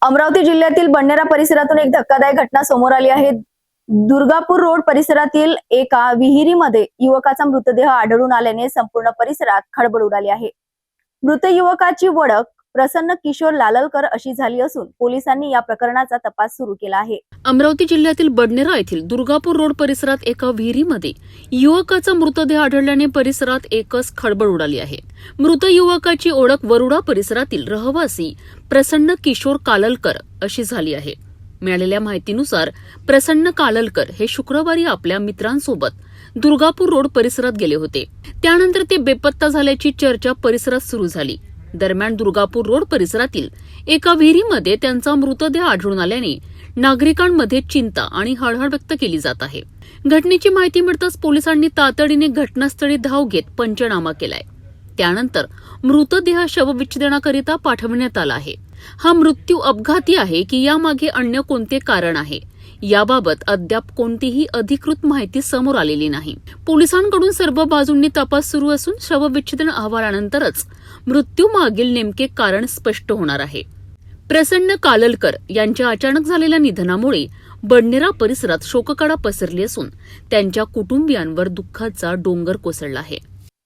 अमरावती जिल्ह्यातील बडनेरा परिसरातून एक धक्कादायक घटना समोर आली आहे। दुर्गापूर रोड परिसरातील एका विहिरीमध्ये युवकाचा मृतदेह आढळून आल्याने संपूर्ण परिसरात खळबळ उडाली आहे। मृत युवकाची ओळख प्रसन्न किशोर लाललकर अशी झाली असून पोलिसांनी या प्रकरणाचा तपास सुरू केला आहे। अमरावती जिल्ह्यातील बडनेरा येथील दुर्गापूर रोड परिसरात एका विहिरीमध्ये युवकाचा मृतदेह आढळल्याने परिसरात एकच खळबळ उडाली आहे। मृत युवकाची ओळख वरुडा परिसरातील रहिवासी प्रसन्न किशोर काललकर अशी झाली आहे। मिळालेल्या माहितीनुसार प्रसन्न काललकर हे शुक्रवारी आपल्या मित्रांसोबत दुर्गापूर रोड परिसरात गेले होते। त्यानंतर ते बेपत्ता झाल्याची चर्चा परिसरात सुरू झाली। दरम्यान दुर्गापूर रोड परिसरातील एका विहिरीमध्ये त्यांचा मृतदेह आढळून आल्याने नागरिकांमध्ये चिंता आणि हळहळ व्यक्त केली जात आहे। घटनेची माहिती मिळताच पोलिसांनी तातडीने घटनास्थळी धाव घेत पंचनामा केलाय। त्यानंतर मृतदेह शवविच्छेदनाकरिता पाठवण्यात आला आहे। हा मृत्यू अपघाती आहे की यामागे अन्य कोणते कारण आहे याबाबत अद्याप कोणतीही अधिकृत माहिती समोर आलेली नाही। पोलिसांकडून सर्व बाजूंनी तपास सुरू असून शवविच्छेदन अहवालानंतरच मृत्यूमागील नेमके कारण स्पष्ट होणार आहे। प्रसन्न काललकर यांच्या अचानक झालेल्या निधनामुळे बडनेरा परिसरात शोककळा पसरली असून त्यांच्या कुटुंबियांवर दुःखाचा डोंगर कोसळला आहे।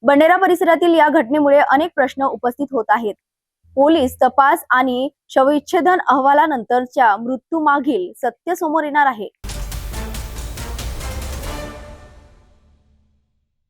बडनेरा परिसरातील या घटनेमुळे अनेक प्रश्न उपस्थित होत आहेत। पोलीस तपास आणि शवविच्छेदन अहवालानंतरच्या मृत्यूमागील सत्य समोर येणार आहे।